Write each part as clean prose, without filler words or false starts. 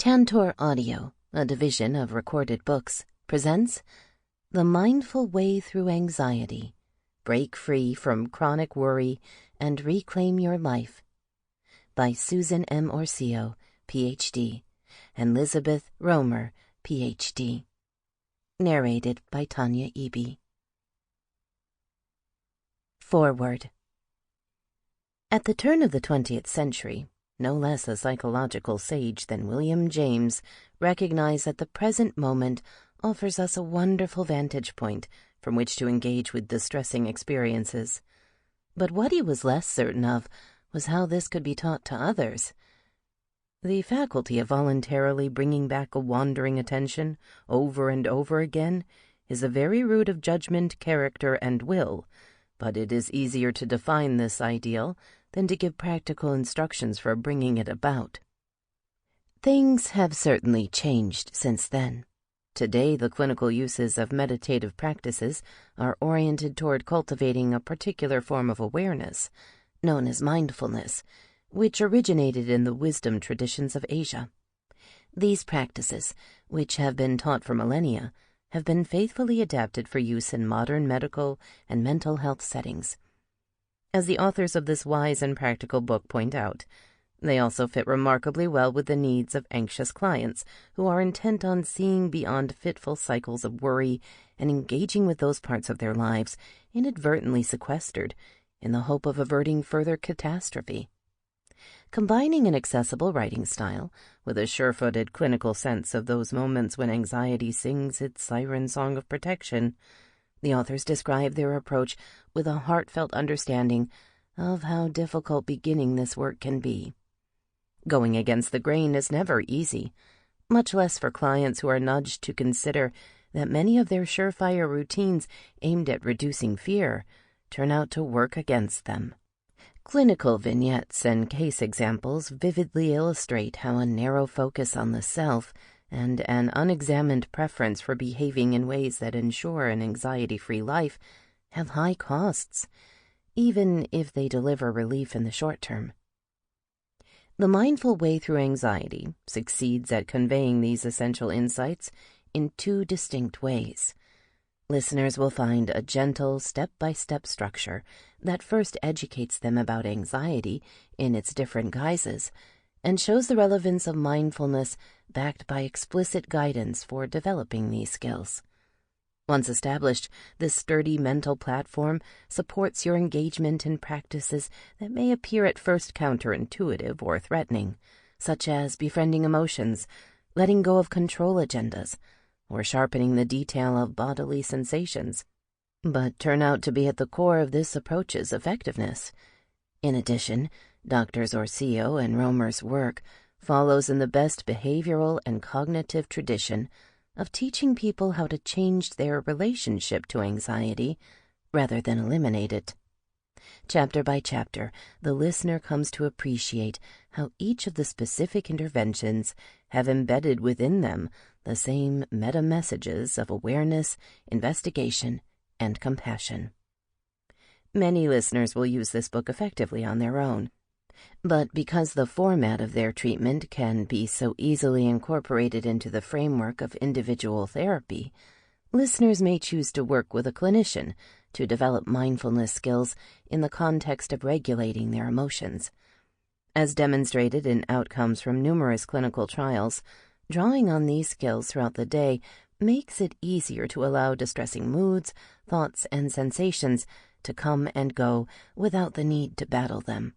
Tantor Audio, a division of Recorded Books, presents The Mindful Way Through Anxiety. Break Free from Chronic Worry and Reclaim Your Life by Susan M. Orsillo, Ph.D., and Lizabeth Roemer, Ph.D. Narrated by Tanya Eby. Foreword. At the turn of the 20th century, no less a psychological sage than William James recognized that the present moment offers us a wonderful vantage point from which to engage with distressing experiences. But what he was less certain of was how this could be taught to others. The faculty of voluntarily bringing back a wandering attention over and over again is the very root of judgment, character, and will, but it is easier to define this ideal than to give practical instructions for bringing it about. Things have certainly changed since then. Today, the clinical uses of meditative practices are oriented toward cultivating a particular form of awareness, known as mindfulness, which originated in the wisdom traditions of Asia. These practices, which have been taught for millennia, have been faithfully adapted for use in modern medical and mental health settings. As the authors of this wise and practical book point out, they also fit remarkably well with the needs of anxious clients who are intent on seeing beyond fitful cycles of worry and engaging with those parts of their lives inadvertently sequestered in the hope of averting further catastrophe. Combining an accessible writing style with a sure-footed clinical sense of those moments when anxiety sings its siren song of protection, the authors describe their approach with a heartfelt understanding of how difficult beginning this work can be. Going against the grain is never easy, much less for clients who are nudged to consider that many of their surefire routines aimed at reducing fear turn out to work against them. Clinical vignettes and case examples vividly illustrate how a narrow focus on the self and an unexamined preference for behaving in ways that ensure an anxiety-free life have high costs, even if they deliver relief in the short term. The Mindful Way Through Anxiety succeeds at conveying these essential insights in two distinct ways. Listeners will find a gentle, step-by-step structure that first educates them about anxiety in its different guises and shows the relevance of mindfulness backed by explicit guidance for developing these skills. Once established, this sturdy mental platform supports your engagement in practices that may appear at first counterintuitive or threatening, such as befriending emotions, letting go of control agendas, or sharpening the detail of bodily sensations, but turn out to be at the core of this approach's effectiveness. In addition, Drs. Orsillo and Roemer's work follows in the best behavioral and cognitive tradition of teaching people how to change their relationship to anxiety rather than eliminate it. Chapter by chapter, the listener comes to appreciate how each of the specific interventions have embedded within them the same meta-messages of awareness, investigation, and compassion. Many listeners will use this book effectively on their own, but because the format of their treatment can be so easily incorporated into the framework of individual therapy, listeners may choose to work with a clinician to develop mindfulness skills in the context of regulating their emotions. As demonstrated in outcomes from numerous clinical trials, drawing on these skills throughout the day makes it easier to allow distressing moods, thoughts, and sensations to come and go without the need to battle them.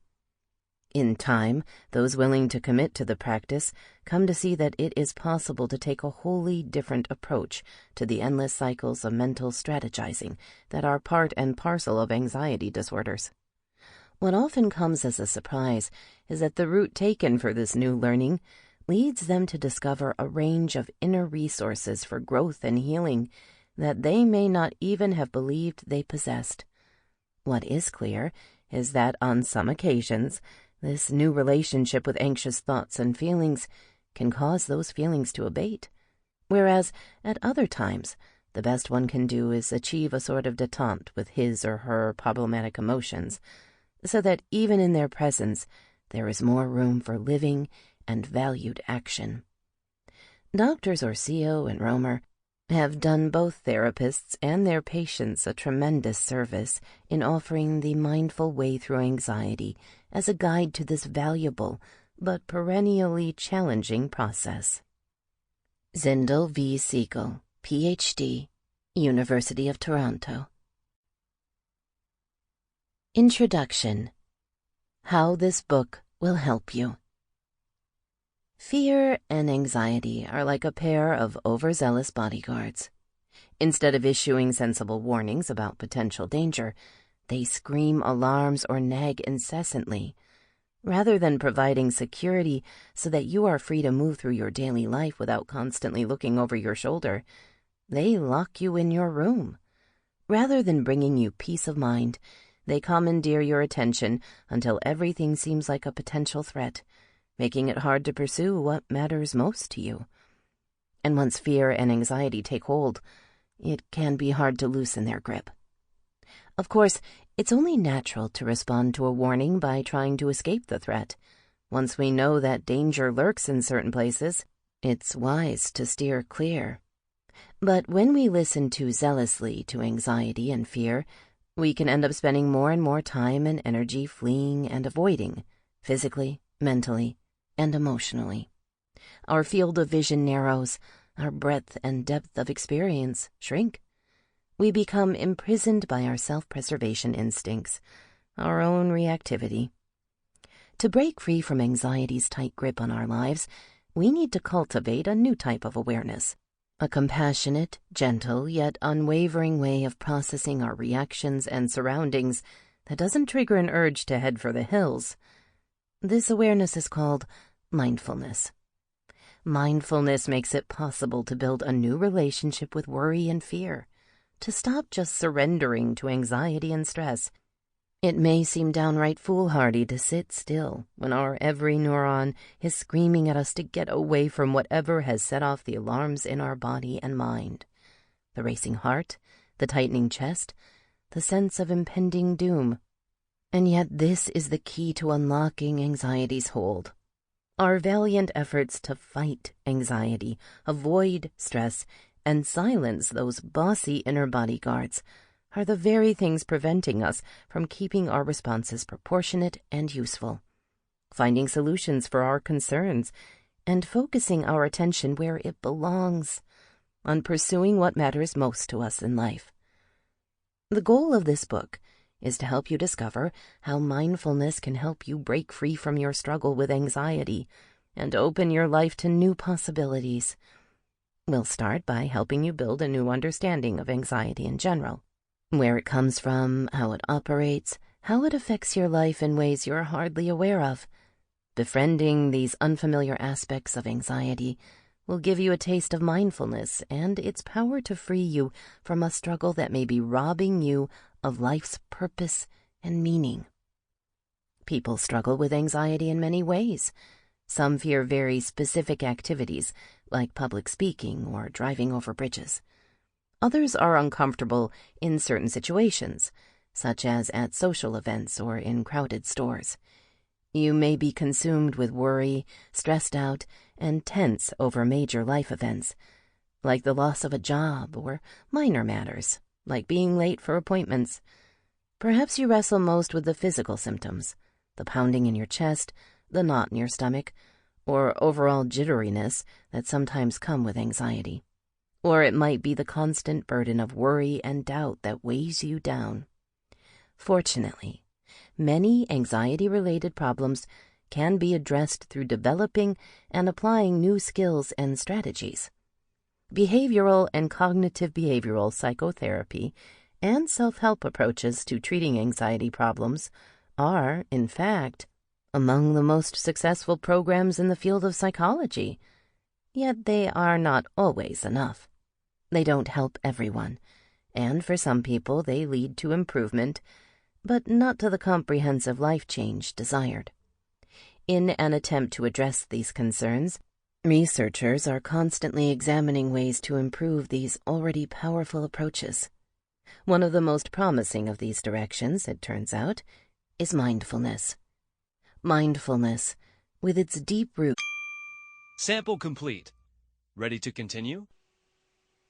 In time, those willing to commit to the practice come to see that it is possible to take a wholly different approach to the endless cycles of mental strategizing that are part and parcel of anxiety disorders. What often comes as a surprise is that the route taken for this new learning leads them to discover a range of inner resources for growth and healing that they may not even have believed they possessed. What is clear is that on some occasions, this new relationship with anxious thoughts and feelings can cause those feelings to abate, whereas at other times, the best one can do is achieve a sort of détente with his or her problematic emotions, so that even in their presence, there is more room for living and valued action. Doctors Orsillo and Roemer have done both therapists and their patients a tremendous service in offering the mindful way through anxiety as a guide to this valuable but perennially challenging process. Zindel V. Siegel, Ph.D., University of Toronto. Introduction. How this book will help you. Fear and anxiety are like a pair of overzealous bodyguards. Instead of issuing sensible warnings about potential danger, they scream alarms or nag incessantly. Rather than providing security so that you are free to move through your daily life without constantly looking over your shoulder, they lock you in your room. Rather than bringing you peace of mind, they commandeer your attention until everything seems like a potential threat, making it hard to pursue what matters most to you. And once fear and anxiety take hold, it can be hard to loosen their grip. Of course, it's only natural to respond to a warning by trying to escape the threat. Once we know that danger lurks in certain places, it's wise to steer clear. But when we listen too zealously to anxiety and fear, we can end up spending more and more time and energy fleeing and avoiding, physically, mentally, and emotionally. Our field of vision narrows, our breadth and depth of experience shrink. We become imprisoned by our self-preservation instincts, our own reactivity. To break free from anxiety's tight grip on our lives, we need to cultivate a new type of awareness, a compassionate, gentle, yet unwavering way of processing our reactions and surroundings that doesn't trigger an urge to head for the hills. This awareness is called mindfulness. Mindfulness makes it possible to build a new relationship with worry and fear, to stop just surrendering to anxiety and stress. It may seem downright foolhardy to sit still when our every neuron is screaming at us to get away from whatever has set off the alarms in our body and mind. The racing heart, the tightening chest, the sense of impending doom. And yet this is the key to unlocking anxiety's hold. Our valiant efforts to fight anxiety, avoid stress, and silence those bossy inner bodyguards are the very things preventing us from keeping our responses proportionate and useful, finding solutions for our concerns, and focusing our attention where it belongs, on pursuing what matters most to us in life. The goal of this book is to help you discover how mindfulness can help you break free from your struggle with anxiety and open your life to new possibilities. We'll start by helping you build a new understanding of anxiety in general, where it comes from, how it operates, how it affects your life in ways you're hardly aware of. Befriending these unfamiliar aspects of anxiety will give you a taste of mindfulness and its power to free you from a struggle that may be robbing you of life's purpose and meaning. People struggle with anxiety in many ways. Some fear very specific activities, like public speaking or driving over bridges. Others are uncomfortable in certain situations, such as at social events or in crowded stores. You may be consumed with worry, stressed out, and tense over major life events, like the loss of a job or minor matters, like being late for appointments. Perhaps you wrestle most with the physical symptoms, the pounding in your chest, the knot in your stomach, or overall jitteriness that sometimes come with anxiety. Or it might be the constant burden of worry and doubt that weighs you down. Fortunately, many anxiety-related problems can be addressed through developing and applying new skills and strategies. Behavioral and cognitive behavioral psychotherapy and self-help approaches to treating anxiety problems are, in fact, among the most successful programs in the field of psychology. Yet they are not always enough. They don't help everyone, and for some people they lead to improvement, but not to the comprehensive life change desired. In an attempt to address these concerns, researchers are constantly examining ways to improve these already powerful approaches. One of the most promising of these directions, it turns out, is mindfulness. Mindfulness, with its deep roots. Sample complete. Ready to continue?